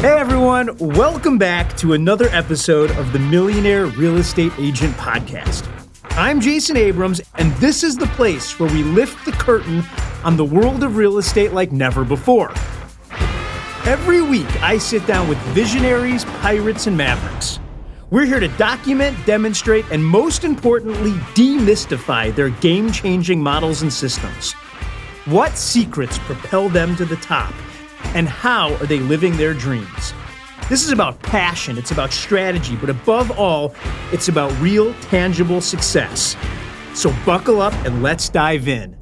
Hey everyone, welcome back to another episode of the Millionaire Real Estate Agent Podcast. I'm Jason Abrams, and this is the place where we lift the curtain on the world of real estate like never before. Every week, I sit down with visionaries, pirates, and mavericks. We're here to document, demonstrate, and most importantly, demystify their game-changing models and systems. What secrets propel them to the top? And how are they living their dreams? This is about passion, it's about strategy, but above all, it's about real, tangible success. So buckle up and let's dive in.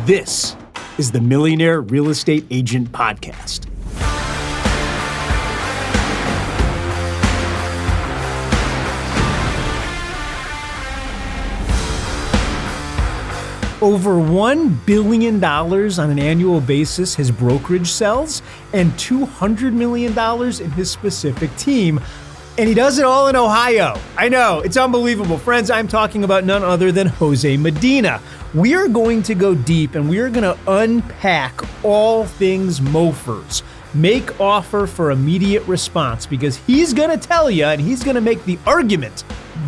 This is the Millionaire Real Estate Agent Podcast. Over $1 billion on an annual basis his brokerage sells, and $200 million in his specific team. And he does it all in Ohio. I know, it's unbelievable. Friends, I'm talking about none other than Jose Medina. We are going to go deep and we are going to unpack all things MOFIRs. Make offer for immediate response, because he's going to tell you and he's going to make the argument.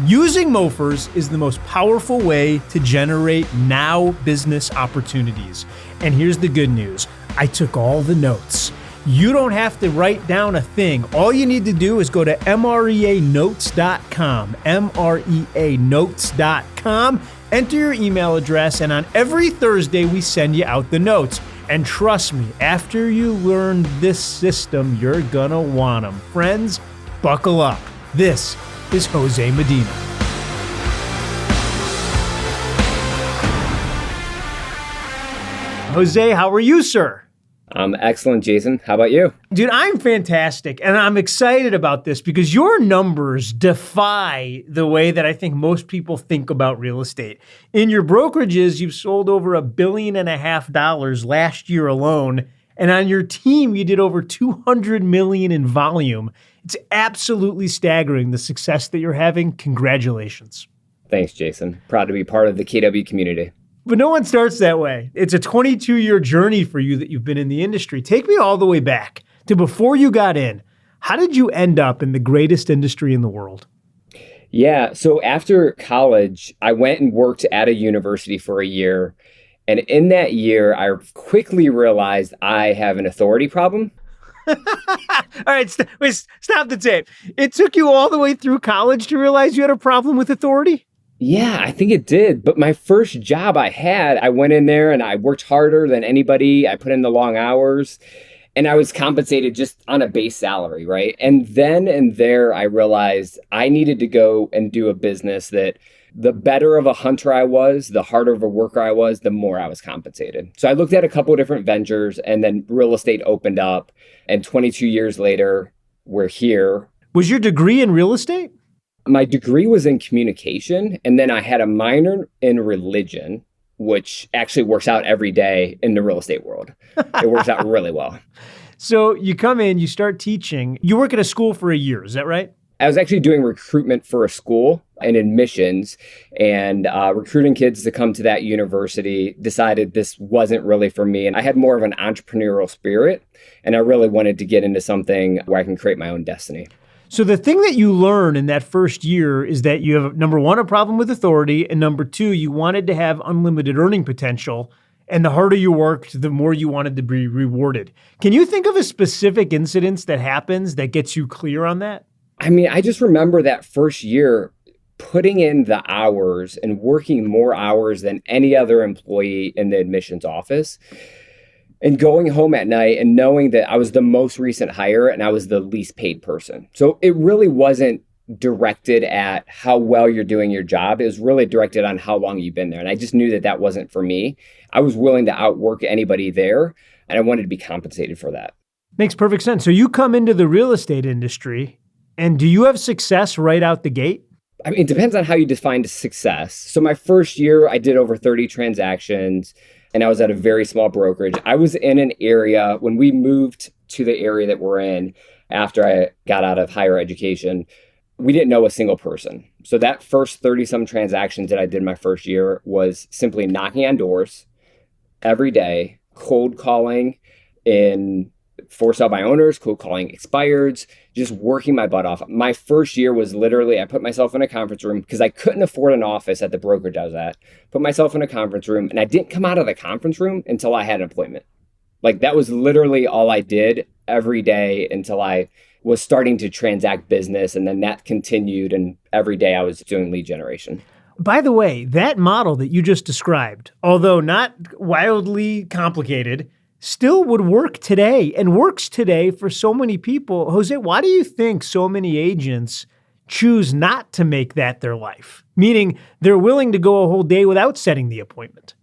Using MOFIRs is the most powerful way to generate now business opportunities. And here's the good news. I took all the notes. You don't have to write down a thing. All you need to do is go to MREAnotes.com, MREAnotes.com, enter your email address, and on every Thursday we send you out the notes. And trust me, after you learn this system, you're gonna want them. Friends, buckle up. This is Jose Medina. Jose, how are you, sir? I'm excellent, Jason. How about you? Dude, I'm fantastic, and I'm excited about this because your numbers defy the way that I think most people think about real estate. In your brokerages, you've sold over $1.5 billion last year alone, and on your team, you did over $200 million in volume. It's absolutely staggering, the success that you're having. Congratulations. Thanks, Jason. Proud to be part of the KW community. But no one starts that way. It's a 22-year journey for you that you've been in the industry. Take me all the way back to before you got in. How did you end up in the greatest industry in the world? Yeah, so after college, I went and worked at a university for a year. And in that year, I quickly realized I have an authority problem. All right, stop the tape. It took you all the way through college to realize you had a problem with authority? Yeah, I think it did. But my first job I went in there and I worked harder than anybody. I put in the long hours and I was compensated just on a base salary, right? And then and there, I realized I needed to go and do a business that the better of a hunter I was, the harder of a worker I was, the more I was compensated. So I looked at a couple of different ventures and then real estate opened up. And 22 years later, we're here. Was your degree in real estate? My degree was in communication, and then I had a minor in religion, which actually works out every day in the real estate world. It works out really well. So you come in, you start teaching. You work at a school for a year, is that right? I was actually doing recruitment for a school and admissions, and recruiting kids to come to that university. Decided this wasn't really for me, and I had more of an entrepreneurial spirit, and I really wanted to get into something where I can create my own destiny. So the thing that you learn in that first year is that you have, number one, a problem with authority, and number two, you wanted to have unlimited earning potential, and the harder you worked, the more you wanted to be rewarded. Can you think of a specific incident that happens that gets you clear on that? I mean, I just remember that first year putting in the hours and working more hours than any other employee in the admissions office. And going home at night and knowing that I was the most recent hire and I was the least paid person. So it really wasn't directed at how well you're doing your job. It was really directed on how long you've been there. And I just knew that that wasn't for me. I was willing to outwork anybody there, and I wanted to be compensated for that. Makes perfect sense. So you come into the real estate industry, and do you have success right out the gate? I mean, it depends on how you define success. So my first year, I did over 30 transactions. And I was at a very small brokerage. I was in an area when we moved to the area that we're in after I got out of higher education. We didn't know a single person. So that first 30-some transactions that I did my first year was simply knocking on doors every day, cold calling in for sale by owners, cold calling expireds, just working my butt off. My first year was literally, I put myself in a conference room because I couldn't afford an office at the brokerage I was at. Put myself in a conference room, and I didn't come out of the conference room until I had an appointment. Like, that was literally all I did every day until I was starting to transact business. And then that continued. And every day I was doing lead generation. By the way, that model that you just described, although not wildly complicated, still would work today and works today for so many people. Jose, why do you think so many agents choose not to make that their life? Meaning they're willing to go a whole day without setting the appointment.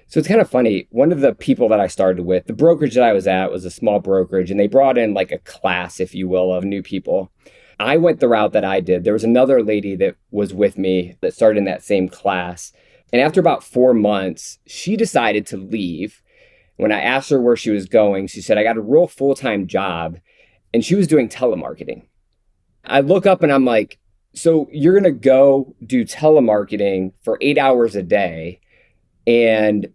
So it's kind of funny. One of the people that I started with, the brokerage that I was at was a small brokerage, and they brought in like a class, if you will, of new people. I went the route that I did. There was another lady that was with me that started in that same class. And after about 4 months, she decided to leave. When I asked her where she was going, she said, I got a real full-time job, and she was doing telemarketing. I look up and I'm like, so you're going to go do telemarketing for 8 hours a day, and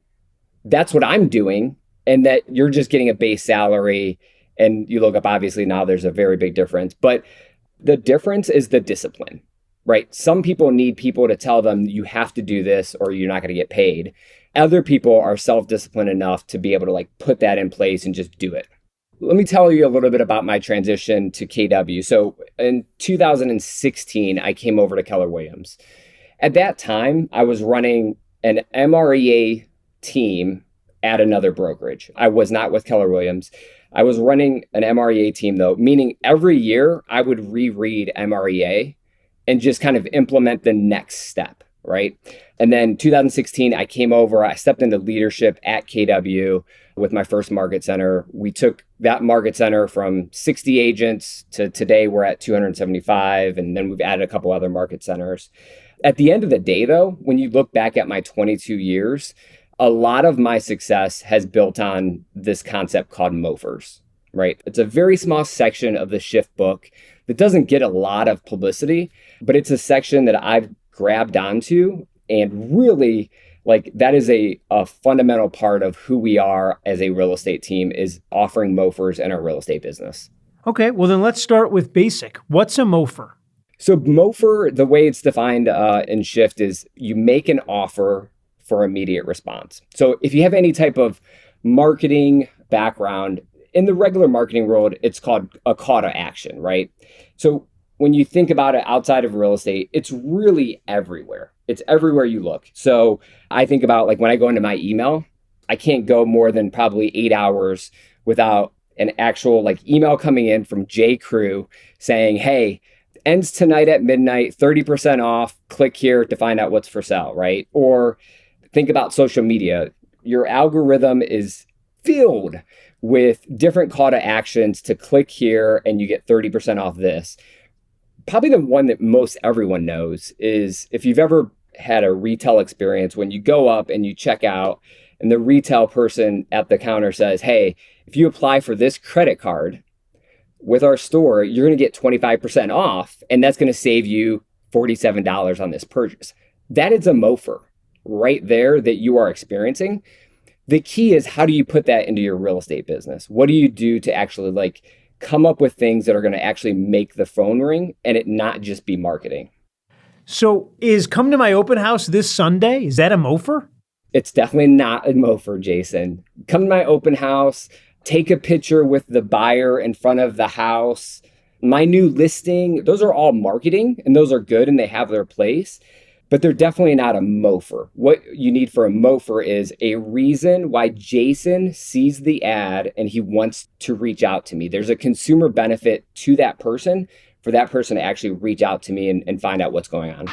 that's what I'm doing, and that you're just getting a base salary. And you look up, obviously now there's a very big difference, but the difference is the discipline, right? Some people need people to tell them you have to do this or you're not going to get paid. Other people are self-disciplined enough to be able to like put that in place and just do it. Let me tell you a little bit about my transition to KW. So in 2016, I came over to Keller Williams. At that time, I was running an MREA team at another brokerage. I was not with Keller Williams. I was running an MREA team though, meaning every year I would reread MREA and just kind of implement the next step, right? And then 2016, I came over, I stepped into leadership at KW with my first market center. We took that market center from 60 agents to today we're at 275, and then we've added a couple other market centers. At the end of the day though, when you look back at my 22 years, a lot of my success has built on this concept called MOFIRs, right? It's a very small section of the Shift book that doesn't get a lot of publicity, but it's a section that I've grabbed onto, and really like that is a fundamental part of who we are as a real estate team, is offering MOFIRs in our real estate business. Okay, well then let's start with basic. What's a MOFIR? So MOFIR, the way it's defined in Shift is you make an offer for immediate response. So if you have any type of marketing background, in the regular marketing world, it's called a call to action, right? So when you think about it outside of real estate, it's really everywhere. It's everywhere you look. So I think about like when I go into my email, I can't go more than probably 8 hours without an actual like email coming in from J. Crew saying, hey, ends tonight at midnight, 30% off, click here to find out what's for sale, right? Or think about social media. Your algorithm is filled with different call to actions to click here and you get 30% off this. Probably the one that most everyone knows is if you've ever had a retail experience when you go up and you check out and the retail person at the counter says, hey, if you apply for this credit card with our store, you're going to get 25% off, and that's going to save you $47 on this purchase. That is a MOFIR right there that you are experiencing. The key is, how do you put that into your real estate business? What do you do to actually like come up with things that are going to actually make the phone ring and it not just be marketing? So is come to my open house this Sunday, is that a MOFIR? It's definitely not a MOFIR, Jason. Come to my open house, take a picture with the buyer in front of the house. My new listing, those are all marketing and those are good and they have their place. But they're definitely not a MOFIR. What you need for a MOFIR is a reason why Jason sees the ad and he wants to reach out to me. There's a consumer benefit to that person for that person to actually reach out to me and find out what's going on.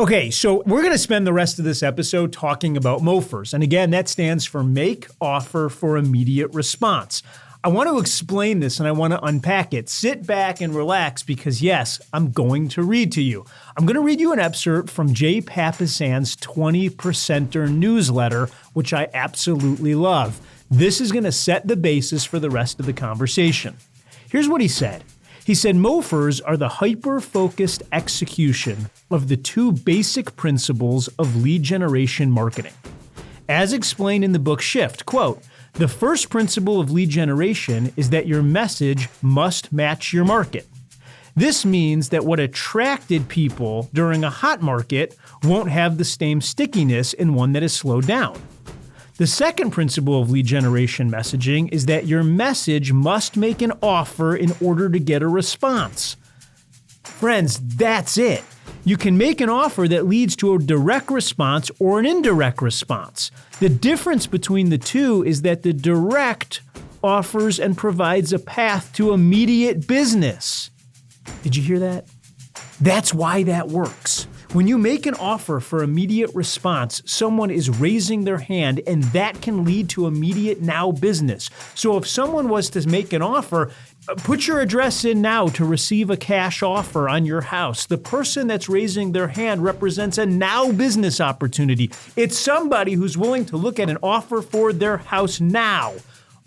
Okay, so we're going to spend the rest of this episode talking about MOFIRs. And again, that stands for Make Offer for Immediate Response. I want to explain this and I want to unpack it. Sit back and relax because yes, I'm going to read to you. I'm going to read you an excerpt from Jay Papasan's 20%er newsletter, which I absolutely love. This is going to set the basis for the rest of the conversation. Here's what he said. He said, MOFIRs are the hyper-focused execution of the two basic principles of lead generation marketing. As explained in the book Shift, quote, The first principle of lead generation is that your message must match your market. This means that what attracted people during a hot market won't have the same stickiness in one that is slowed down. The second principle of lead generation messaging is that your message must make an offer in order to get a response. Friends, that's it. You can make an offer that leads to a direct response or an indirect response. The difference between the two is that the direct offers and provides a path to immediate business. Did you hear that? That's why that works. When you make an offer for immediate response, someone is raising their hand, and that can lead to immediate now business. So if someone was to make an offer, put your address in now to receive a cash offer on your house. The person that's raising their hand represents a now business opportunity. It's somebody who's willing to look at an offer for their house now.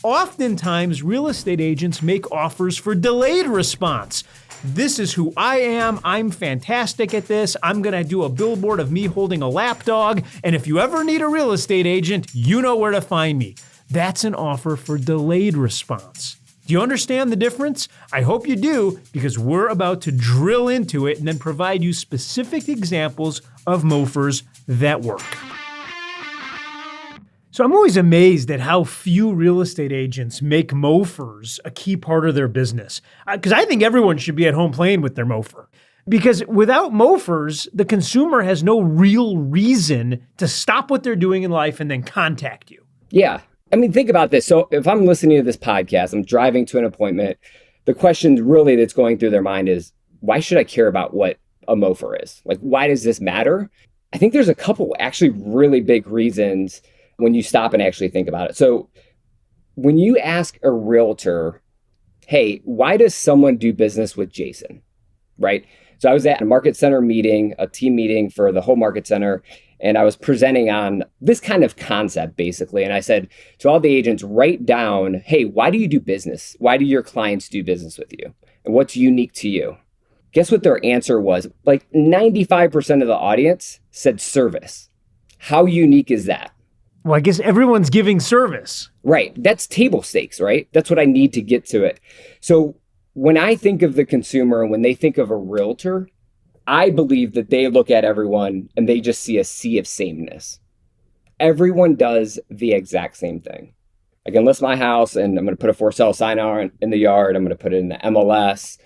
Oftentimes, real estate agents make offers for delayed response. This is who I am. I'm fantastic at this. I'm going to do a billboard of me holding a lap dog. And if you ever need a real estate agent, you know where to find me. That's an offer for delayed response. Do you understand the difference? I hope you do, because we're about to drill into it and then provide you specific examples of MOFIRs that work. So I'm always amazed at how few real estate agents make MOFIRs a key part of their business. Because I think everyone should be at home playing with their MOFIR. Because without MOFIRs, the consumer has no real reason to stop what they're doing in life and then contact you. Yeah. I mean, think about this. So if I'm listening to this podcast, I'm driving to an appointment, the question really that's going through their mind is, why should I care about what a MOFIR is? Like, why does this matter? I think there's a couple actually really big reasons when you stop and actually think about it. So when you ask a realtor, hey, why does someone do business with Jason, right? So I was at a market center meeting, a team meeting for the whole market center, and I was presenting on this kind of concept, basically. And I said to all the agents, write down, hey, why do you do business? Why do your clients do business with you? And what's unique to you? Guess what their answer was? Like 95% of the audience said service. How unique is that? Well, I guess everyone's giving service. Right. That's table stakes, right? That's what I need to get to it. So when I think of the consumer and when they think of a realtor, I believe that they look at everyone and they just see a sea of sameness. Everyone does the exact same thing. I can list my house and I'm going to put a for sale sign on in the yard. I'm going to put it in the MLS.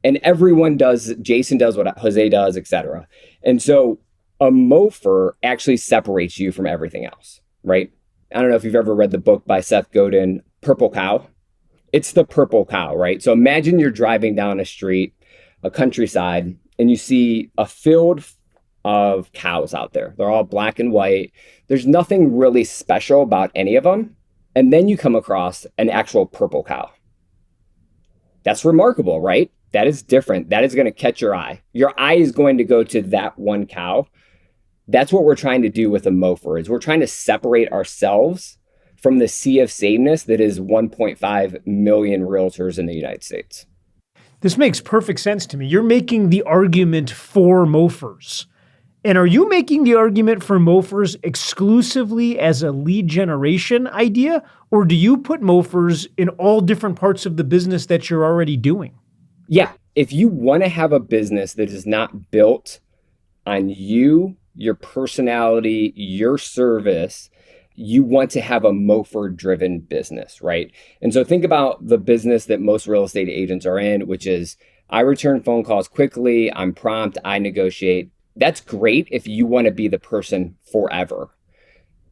And everyone does, Jason does what Jose does, etc. And so a MOFIR actually separates you from everything else, right? I don't know if you've ever read the book by Seth Godin, Purple Cow. It's the purple cow, right? So imagine you're driving down a street, a countryside, and you see a field of cows out there. They're all black and white. There's nothing really special about any of them. And then you come across an actual purple cow. That's remarkable, right? That is different. That is going to catch your eye. Your eye is going to go to that one cow. That's what we're trying to do with a MOFIR, is we're trying to separate ourselves from the sea of sameness that is 1.5 million realtors in the United States. This makes perfect sense to me. You're making the argument for MOFIRs. And are you making the argument for MOFIRs exclusively as a lead generation idea? Or do you put MOFIRs in all different parts of the business that you're already doing? Yeah. If you want to have a business that is not built on you, your personality, your service, you want to have a MOFIR-driven business, right? And so think about the business that most real estate agents are in, which is I return phone calls quickly, I'm prompt, I negotiate. That's great if you want to be the person forever.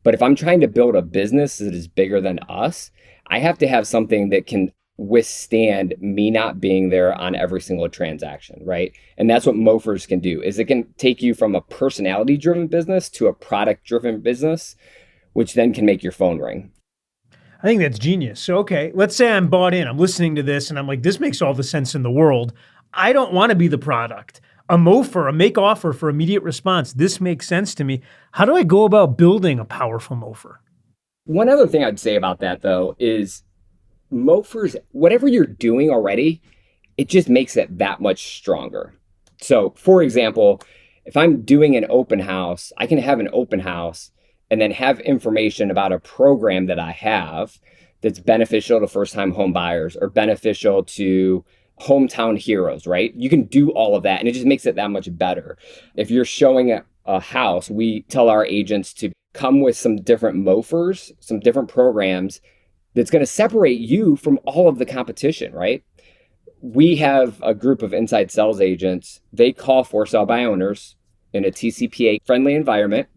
But if I'm trying to build a business that is bigger than us, I have to have something that can withstand me not being there on every single transaction, right? And that's what MOFIRs can do, is it can take you from a personality-driven business to a product-driven business, which then can make your phone ring. I think that's genius. So, okay, let's say I'm bought in. I'm listening to this and I'm like, this makes all the sense in the world. I don't want to be the product. A MOFIR, a make offer for immediate response. This makes sense to me. How do I go about building a powerful MOFIR? One other thing I'd say about that, though, is MOFIRs, whatever you're doing already, it just makes it that much stronger. So, for example, if I'm doing an open house, I can have an open house and then have information about a program that I have that's beneficial to first-time home buyers or beneficial to hometown heroes, right? You can do all of that, and it just makes it that much better. If you're showing a house, we tell our agents to come with some different MOFIRs, some different programs that's going to separate you from all of the competition, right? We have a group of inside sales agents. They call for sell by owners in a TCPA friendly environment,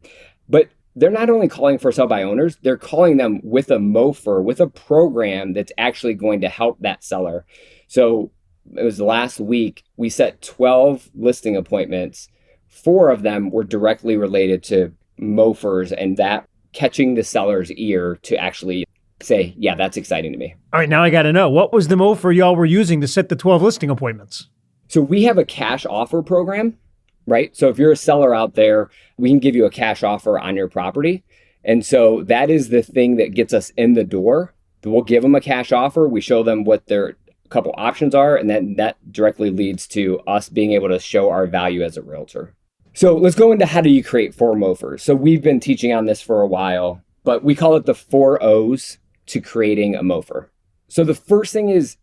but they're not only calling for sell by owners, they're calling them with a MOFIR, with a program that's actually going to help that seller. So it was last week, we set 12 listing appointments. 4 of them were directly related to MOFIRs and that catching the seller's ear to actually say, yeah, that's exciting to me. All right, now I got to know, what was the MOFIR y'all were using to set the 12 listing appointments? So we have a cash offer program, right? So if you're a seller out there, we can give you a cash offer on your property. And so that is the thing that gets us in the door. We'll give them a cash offer. We show them what their couple options are, and then that directly leads to us being able to show our value as a realtor. So let's go into how do you create 4 MOFIRs. So we've been teaching on this for a while, but we call it the 4 O's to creating a MOFIR. So the first thing is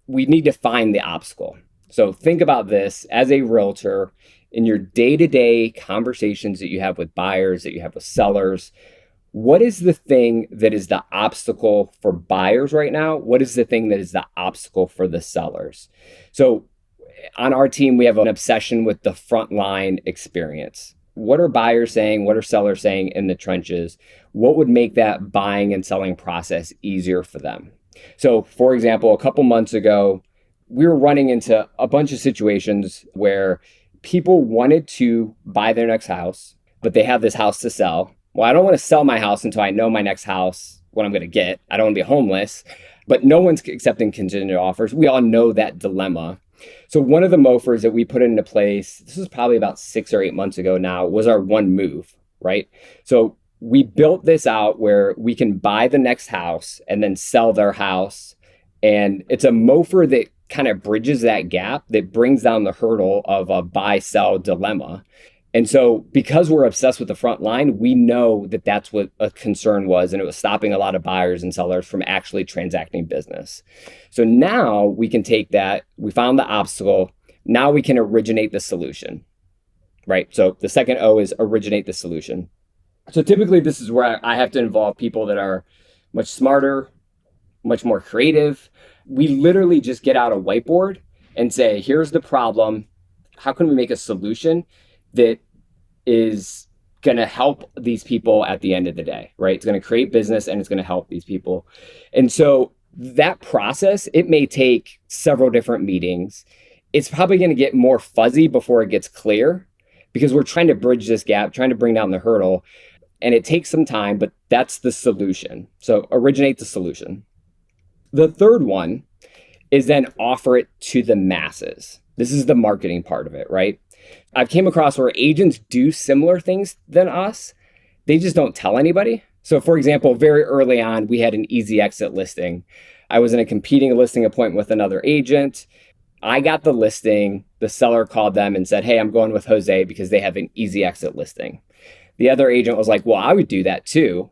we need to find the obstacle. So think about this as a realtor in your day-to-day conversations that you have with buyers, that you have with sellers. What is the thing that is the obstacle for buyers right now? What is the thing that is the obstacle for the sellers? So on our team, we have an obsession with the frontline experience. What are buyers saying? What are sellers saying in the trenches? What would make that buying and selling process easier for them? So for example, a couple months ago, we were running into a bunch of situations where people wanted to buy their next house, but they have this house to sell. Well, I don't want to sell my house until I know my next house, what I'm going to get. I don't want to be homeless, but no one's accepting contingent offers. We all know that dilemma. So one of the MOFIRs that we put into place, this was probably about 6 or 8 months ago now, was our one move, right? So we built this out where we can buy the next house and then sell their house. And it's a MOFIR that kind of bridges that gap, that brings down the hurdle of a buy-sell dilemma. And so because we're obsessed with the front line, we know that that's what a concern was, and it was stopping a lot of buyers and sellers from actually transacting business. So now we can take that, we found the obstacle, now we can originate the solution, right? So the second O is originate the solution. So typically this is where I have to involve people that are much smarter, much more creative. We literally just get out a whiteboard and say, here's the problem. How can we make a solution that is going to help these people at the end of the day, right? It's going to create business and it's going to help these people. And so that process, it may take several different meetings. It's probably going to get more fuzzy before it gets clear because we're trying to bridge this gap, trying to bring down the hurdle. And it takes some time, but that's the solution. So originate the solution. The third one is then offer it to the masses. This is the marketing part of it, right? I've came across where agents do similar things than us. They just don't tell anybody. So for example, very early on, we had an easy exit listing. I was in a competing listing appointment with another agent. I got the listing. The seller called them and said, hey, I'm going with Jose because they have an easy exit listing. The other agent was like, well, I would do that too.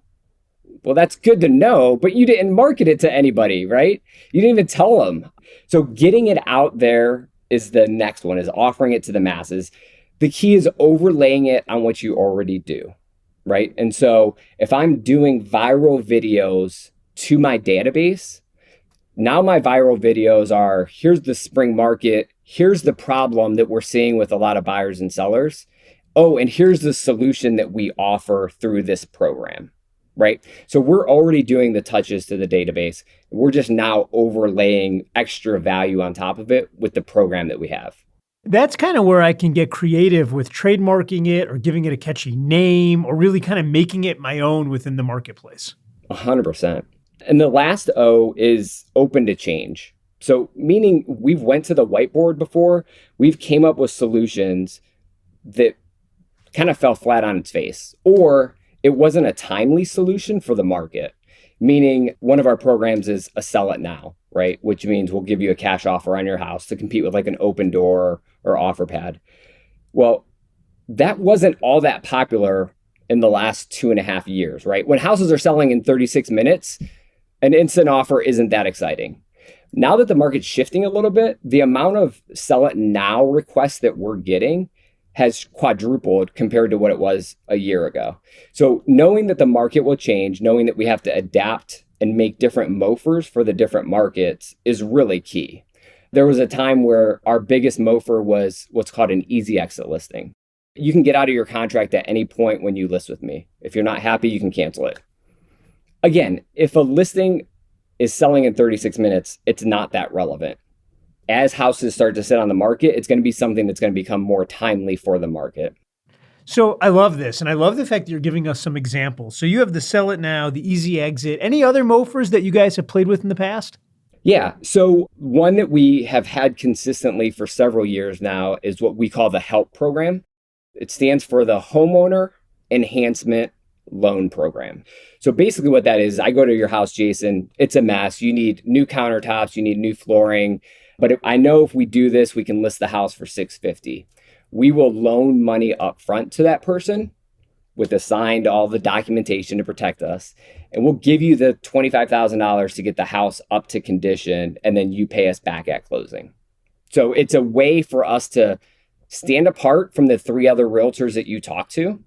Well, that's good to know, but you didn't market it to anybody, right? You didn't even tell them. So getting it out there is the next one, is offering it to the masses. The key is overlaying it on what you already do, right? And so if I'm doing viral videos to my database, now my viral videos are, here's the spring market, here's the problem that we're seeing with a lot of buyers and sellers. Oh, and here's the solution that we offer through this program, right? So we're already doing the touches to the database. We're just now overlaying extra value on top of it with the program that we have. That's kind of where I can get creative with trademarking it or giving it a catchy name or really kind of making it my own within the marketplace. 100%. And the last O is open to change. So meaning we've went to the whiteboard before, we've came up with solutions that kind of fell flat on its face, or it wasn't a timely solution for the market. Meaning one of our programs is a sell it now, right? Which means we'll give you a cash offer on your house to compete with like an Open Door or OfferPad. Well, that wasn't all that popular in the last 2.5 years, right? When houses are selling in 36 minutes, an instant offer isn't that exciting. Now that the market's shifting a little bit, the amount of sell it now requests that we're getting has quadrupled compared to what it was a year ago. So knowing that the market will change, knowing that we have to adapt and make different mofers for the different markets is really key. There was a time where our biggest mofer was what's called an easy exit listing. You can get out of your contract at any point when you list with me. If you're not happy, you can cancel it. Again, if a listing is selling in 36 minutes, it's not that relevant. As houses start to sit on the market, it's going to be something that's going to become more timely for the market. So I love this. And I love the fact that you're giving us some examples. So you have the sell it now, the easy exit. Any other mofers that you guys have played with in the past? Yeah. So one that we have had consistently for several years now is what we call the HELP program. It stands for the Homeowner Enhancement Loan Program. So basically what that is, I go to your house, Jason, it's a mess. You need new countertops, you need new flooring. But I know if we do this, we can list the house for $650. We will loan money up front to that person with assigned all the documentation to protect us. And we'll give you the $25,000 to get the house up to condition, and then you pay us back at closing. So it's a way for us to stand apart from the 3 other realtors that you talk to,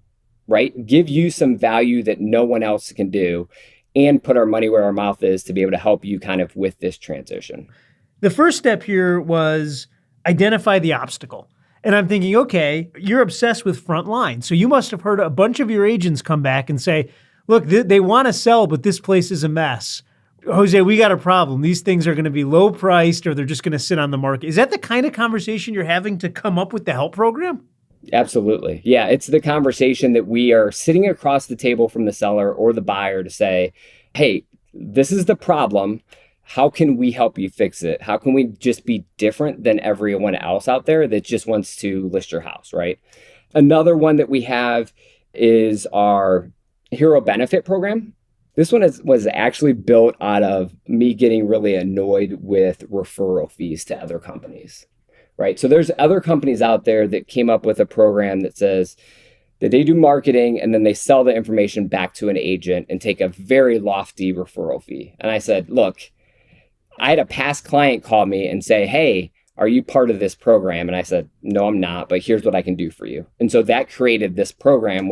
right? Give you some value that no one else can do, and put our money where our mouth is to be able to help you kind of with this transition. The first step here was identify the obstacle. And I'm thinking, okay, you're obsessed with frontline. So you must have heard a bunch of your agents come back and say, look, they want to sell, but this place is a mess. Jose, we got a problem. These things are going to be low priced, or they're just going to sit on the market. Is that the kind of conversation you're having to come up with the HELP program? Absolutely. Yeah, it's the conversation that we are sitting across the table from the seller or the buyer to say, hey, this is the problem. How can we help you fix it? How can we just be different than everyone else out there that just wants to list your house, right? Another one that we have is our Hero Benefit Program. This one was actually built out of me getting really annoyed with referral fees to other companies, right? So there's other companies out there that came up with a program that says that they do marketing and then they sell the information back to an agent and take a very lofty referral fee. And I said, look, I had a past client call me and say, hey, are you part of this program? And I said, no, I'm not, but here's what I can do for you. And so that created this program,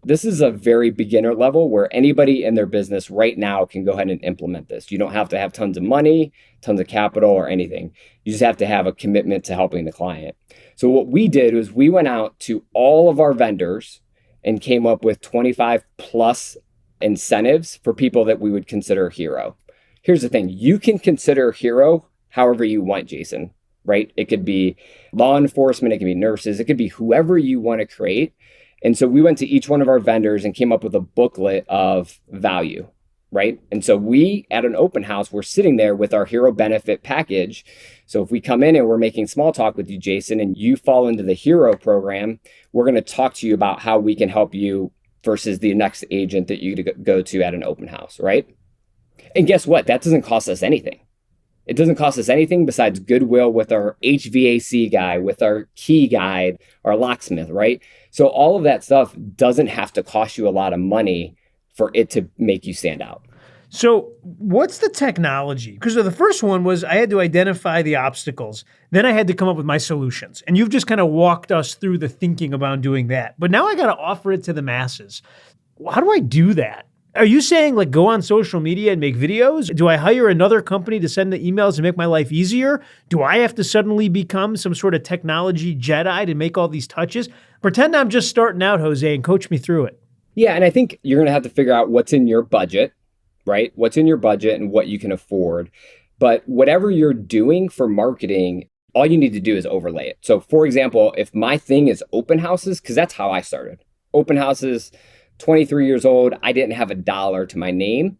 this is a very beginner level where anybody in their business right now can go ahead and implement this. You don't have to have tons of money, tons of capital or anything. You just have to have a commitment to helping the client. So what we did was we went out to all of our vendors and came up with 25 plus incentives for people that we would consider a hero. Here's the thing. You can consider a hero however you want, Jason, right? It could be law enforcement. It could be nurses. It could be whoever you want to create. And so we went to each one of our vendors and came up with a booklet of value, right? And so we, at an open house, we're sitting there with our hero benefit package. So if we come in and we're making small talk with you, Jason, and you fall into the hero program, we're going to talk to you about how we can help you versus the next agent that you go to at an open house, right? And guess what? That doesn't cost us anything. It doesn't cost us anything besides goodwill with our HVAC guy, with our key guy, our locksmith, right? So all of that stuff doesn't have to cost you a lot of money for it to make you stand out. So what's the technology? Because the first one was I had to identify the obstacles. Then I had to come up with my solutions. And you've just kind of walked us through the thinking about doing that. But now I got to offer it to the masses. How do I do that? Are you saying like go on social media and make videos? Do I hire another company to send the emails and make my life easier? Do I have to suddenly become some sort of technology Jedi to make all these touches? Pretend I'm just starting out, Jose, and coach me through it. Yeah, and I think you're going to have to figure out what's in your budget, right? What's in your budget and what you can afford. But whatever you're doing for marketing, all you need to do is overlay it. So for example, if my thing is open houses, because that's how I started. Open houses, 23 years old, I didn't have $1 to my name.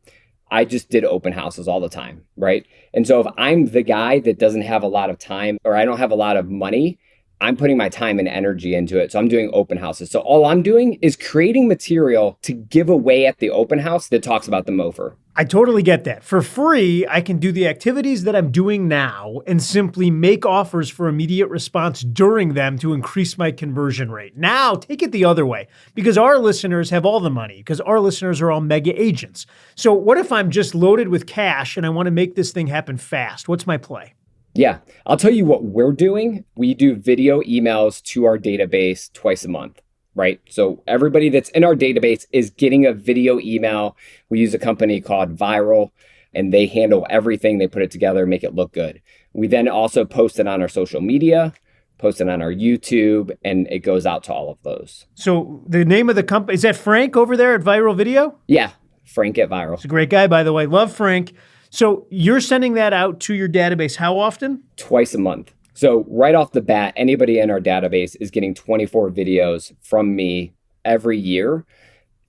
I just did open houses all the time, right? And so if I'm the guy that doesn't have a lot of time or I don't have a lot of money, I'm putting my time and energy into it. So I'm doing open houses. So all I'm doing is creating material to give away at the open house that talks about the mofer. I totally get that. For free, I can do the activities that I'm doing now and simply make offers for immediate response during them to increase my conversion rate. Now, take it the other way, because our listeners have all the money, because our listeners are all mega agents. So what if I'm just loaded with cash and I want to make this thing happen fast? What's my play? Yeah, I'll tell you what we're doing. We do video emails to our database twice a month. Right? So everybody that's in our database is getting a video email. We use a company called Viral, and they handle everything. They put it together, make it look good. We then also post it on our social media, post it on our YouTube, and it goes out to all of those. So the name of the company, is that Frank over there at Viral Video? Yeah, Frank at Viral. He's a great guy, by the way. Love Frank. So you're sending that out to your database how often? Twice a month. So right off the bat, anybody in our database is getting 24 videos from me every year.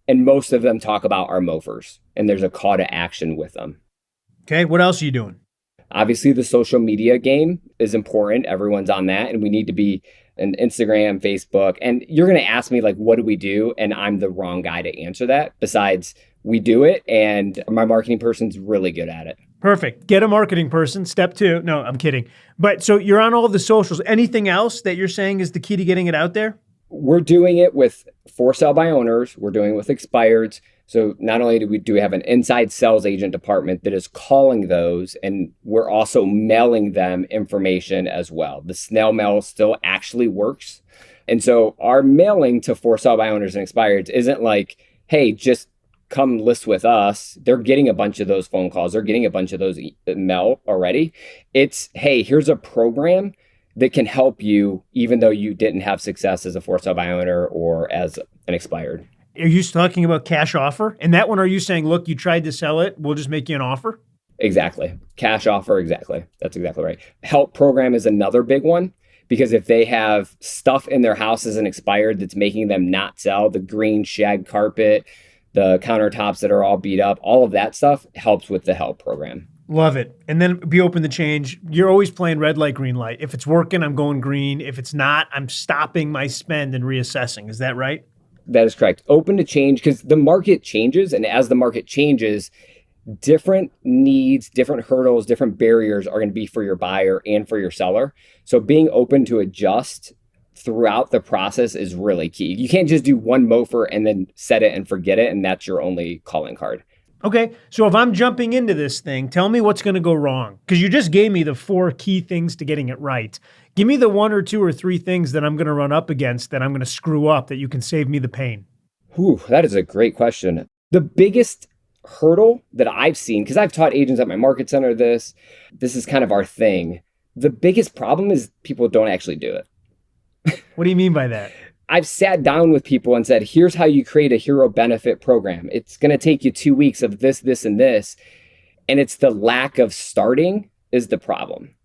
And most of them talk about our mofers. And there's a call to action with them. Okay, what else are you doing? Obviously, the social media game is important. Everyone's on that. And we need to be on Instagram, Facebook. And you're going to ask me, like, what do we do? And I'm the wrong guy to answer that. Besides, we do it. And my marketing person's really good at it. Perfect. Get a marketing person. Step 2. No, I'm kidding. But so you're on all of the socials. Anything else that you're saying is the key to getting it out there? We're doing it with for sale by owners. We're doing it with expireds. So not only do we have an inside sales agent department that is calling those, and we're also mailing them information as well. The snail mail still actually works. And so our mailing to for sale by owners and expireds isn't like, hey, just come list with us. They're getting a bunch of those phone calls. They're getting a bunch of those mail already. It's, hey, here's a program that can help you even though you didn't have success as a for sale by owner or as an expired. Are you talking about cash offer? And that one, are you saying, look, you tried to sell it, we'll just make you an offer? Exactly. Cash offer, exactly. That's exactly right. Help program is another big one. Because if they have stuff in their house as an expired that's making them not sell, the green shag carpet, the countertops that are all beat up, all of that stuff helps with the help program. Love it. And then be open to change. You're always playing red light, green light. If it's working, I'm going green. If it's not, I'm stopping my spend and reassessing. Is that right? That is correct. Open to change because the market changes. And as the market changes, different needs, different hurdles, different barriers are going to be for your buyer and for your seller. So being open to adjust throughout the process is really key. You can't just do one mofer and then set it and forget it, and that's your only calling card. Okay, so if I'm jumping into this thing, tell me what's going to go wrong. Because you just gave me the 4 key things to getting it right. Give me the 1 or 2 or 3 things that I'm going to run up against that I'm going to screw up that you can save me the pain. Ooh, that is a great question. The biggest hurdle that I've seen, because I've taught agents at my market center this is kind of our thing. The biggest problem is people don't actually do it. What do you mean by that? I've sat down with people and said, here's how you create a hero benefit program. It's going to take you 2 weeks of this, this, and this. And it's the lack of starting is the problem.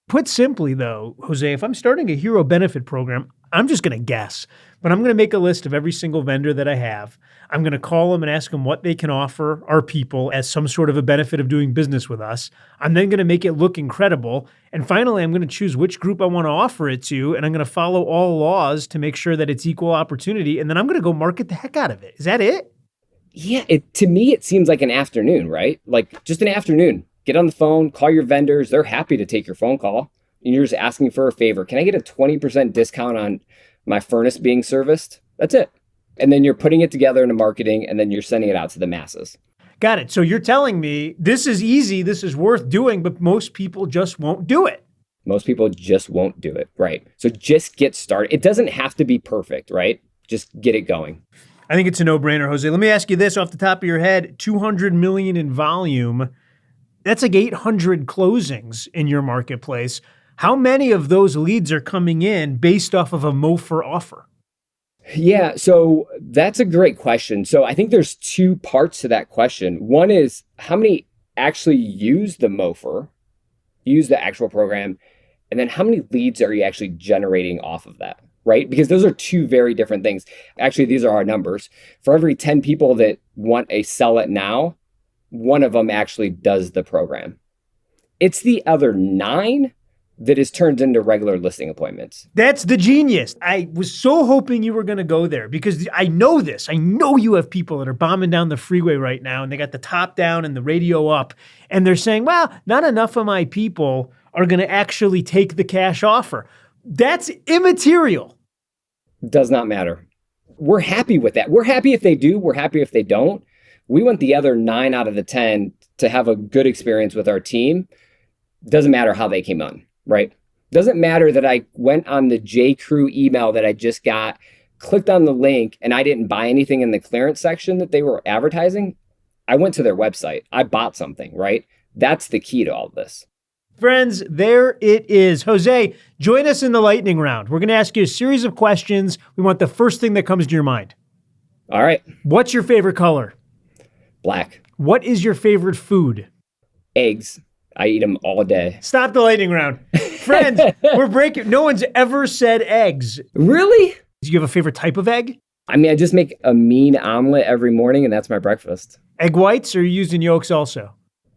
Put simply, though, Jose, if I'm starting a hero benefit program, I'm just going to guess, but I'm going to make a list of every single vendor that I have. I'm going to call them and ask them what they can offer our people as some sort of a benefit of doing business with us. I'm then going to make it look incredible. And finally, I'm going to choose which group I want to offer it to, and I'm going to follow all laws to make sure that it's equal opportunity. And then I'm going to go market the heck out of it. Is that it? Yeah, to me, it seems like an afternoon, right? Like just an afternoon. Get on the phone, call your vendors. They're happy to take your phone call. And you're just asking for a favor. Can I get a 20% discount on my furnace being serviced? That's it. And then you're putting it together into marketing, and then you're sending it out to the masses. Got it. So you're telling me this is easy, this is worth doing, but most people just won't do it. Most people just won't do it, right? So just get started. It doesn't have to be perfect, right? Just get it going. I think it's a no-brainer, Jose. Let me ask you this off the top of your head. 200 million in volume. That's like 800 closings in your marketplace. How many of those leads are coming in based off of a MOFIR offer? Yeah, so that's a great question. So I think there's 2 parts to that question. One is how many actually use the MOFIR, use the actual program, and then how many leads are you actually generating off of that, right? Because those are 2 very different things. Actually, these are our numbers. For every 10 people that want a sell it now, 1 of them actually does the program. It's the other 9 that is turned into regular listing appointments. That's the genius. I was so hoping you were going to go there because I know this. I know you have people that are bombing down the freeway right now and they got the top down and the radio up and they're saying, well, not enough of my people are going to actually take the cash offer. That's immaterial. Does not matter. We're happy with that. We're happy if they do. We're happy if they don't. We want the other 9 out of the 10 to have a good experience with our team. Doesn't matter how they came on, right? Doesn't matter that I went on the J. Crew email that I just got, clicked on the link, and I didn't buy anything in the clearance section that they were advertising. I went to their website. I bought something, right? That's the key to all of this. Friends, there it is. Jose, join us in the lightning round. We're going to ask you a series of questions. We want the first thing that comes to your mind. All right. What's your favorite color? Black. What is your favorite food? Eggs. I eat them all day. Stop the lightning round. Friends, we're breaking. No one's ever said eggs. Really? Do you have a favorite type of egg? I mean, I just make a mean omelet every morning, and that's my breakfast. Egg whites, or are you using yolks also?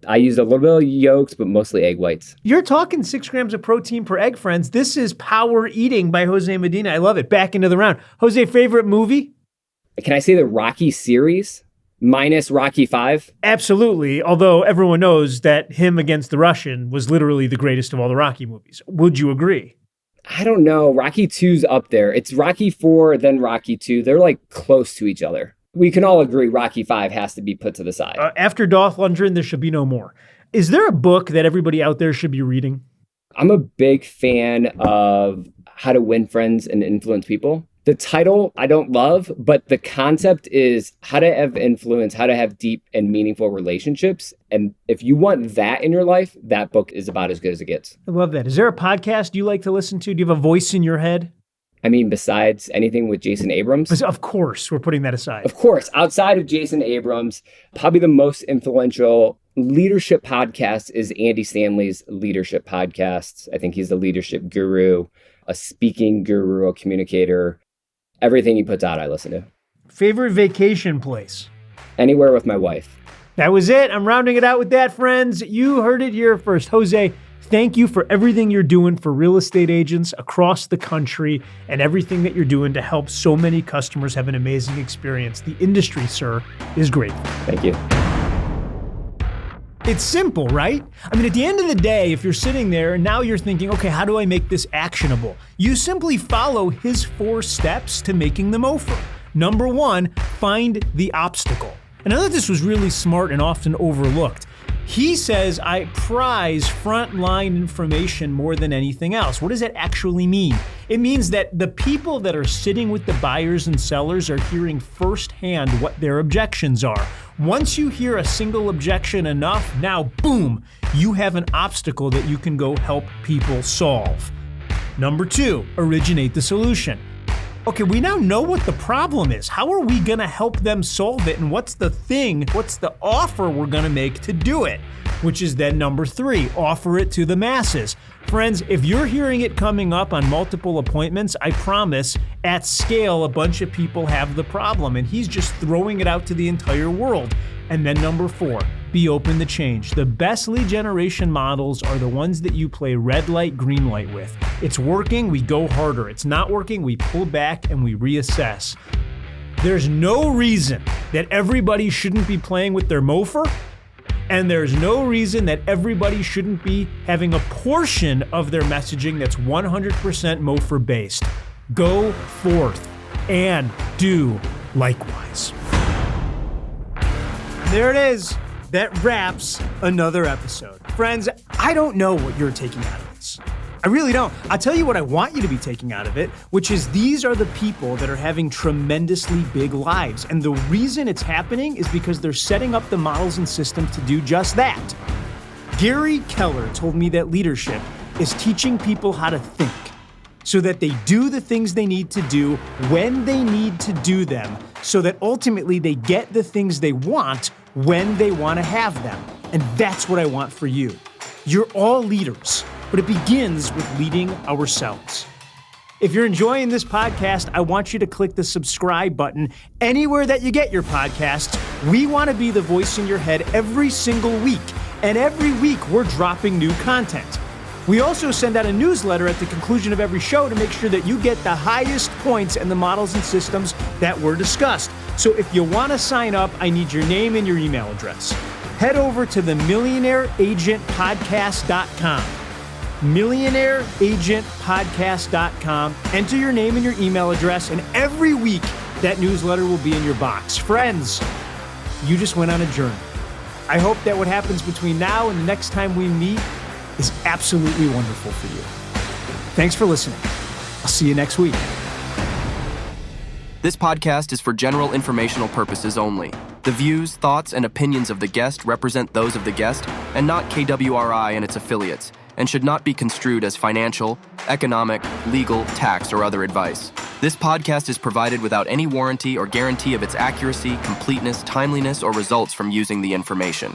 I use a little bit of yolks, but mostly egg whites. You're talking 6 grams of protein per egg, friends. This is Power Eating by Jose Medina. I love it. Back into the round. Jose, favorite movie? Can I say the Rocky series? Minus Rocky 5? Absolutely, although everyone knows that him against the Russian was literally the greatest of all the Rocky movies. Would you agree? I don't know. Rocky 2's up there. It's Rocky 4, then Rocky 2. They're like close to each other. We can all agree Rocky 5 has to be put to the side. After Dolph Lundgren, there should be no more. Is there a book that everybody out there should be reading? I'm a big fan of How to Win Friends and Influence People. The title I don't love, but the concept is how to have influence, how to have deep and meaningful relationships. And if you want that in your life, that book is about as good as it gets. I love that. Is there a podcast you like to listen to? Do you have a voice in your head? I mean, besides anything with Jason Abrams? Of course, we're putting that aside. Of course, outside of Jason Abrams, probably the most influential leadership podcast is Andy Stanley's Leadership Podcast. I think he's the leadership guru, a speaking guru, a communicator. Everything he puts out, I listen to. Favorite vacation place? Anywhere with my wife. That was it. I'm rounding it out with that, friends. You heard it here first. Jose, thank you for everything you're doing for real estate agents across the country and everything that you're doing to help so many customers have an amazing experience. The industry, sir, is great. Thank you. It's simple, right? I mean, at the end of the day, if you're sitting there and now you're thinking, okay, how do I make this actionable? You simply follow his 4 steps to making the MOFIR. Number 1, find the obstacle. And I thought this was really smart and often overlooked. He says, I prize frontline information more than anything else. What does that actually mean? It means that the people that are sitting with the buyers and sellers are hearing firsthand what their objections are. Once you hear a single objection enough, now boom, you have an obstacle that you can go help people solve. Number 2, originate the solution. Okay, we now know what the problem is. How are we gonna help them solve it? And what's the offer we're gonna make to do it? Which is then number 3, offer it to the masses. Friends, if you're hearing it coming up on multiple appointments, I promise at scale, a bunch of people have the problem and he's just throwing it out to the entire world. And then number 4, be open to change. The best lead generation models are the ones that you play red light, green light with. It's working, we go harder. It's not working, we pull back and we reassess. There's no reason that everybody shouldn't be playing with their MOFIR, and there's no reason that everybody shouldn't be having a portion of their messaging that's 100% MOFIR based. Go forth and do likewise. There it is. That wraps another episode. Friends, I don't know what you're taking out of this. I really don't. I'll tell you what I want you to be taking out of it, which is these are the people that are having tremendously big lives. And the reason it's happening is because they're setting up the models and systems to do just that. Gary Keller told me that leadership is teaching people how to think so that they do the things they need to do when they need to do them, so that ultimately they get the things they want when they want to have them. And that's what I want for you. You're all leaders, but it begins with leading ourselves. If you're enjoying this podcast, I want you to click the subscribe button anywhere that you get your podcasts. We want to be the voice in your head every single week. And every week we're dropping new content. We also send out a newsletter at the conclusion of every show to make sure that you get the highest points in the models and systems that were discussed. So if you want to sign up, I need your name and your email address. Head over to the millionaireagentpodcast.com. millionaireagentpodcast.com. Enter your name and your email address, and every week that newsletter will be in your box. Friends, you just went on a journey. I hope that what happens between now and the next time we meet is absolutely wonderful for you. Thanks for listening. I'll see you next week. This podcast is for general informational purposes only. The views, thoughts, and opinions of the guest represent those of the guest and not KWRI and its affiliates, and should not be construed as financial, economic, legal, tax, or other advice. This podcast is provided without any warranty or guarantee of its accuracy, completeness, timeliness, or results from using the information.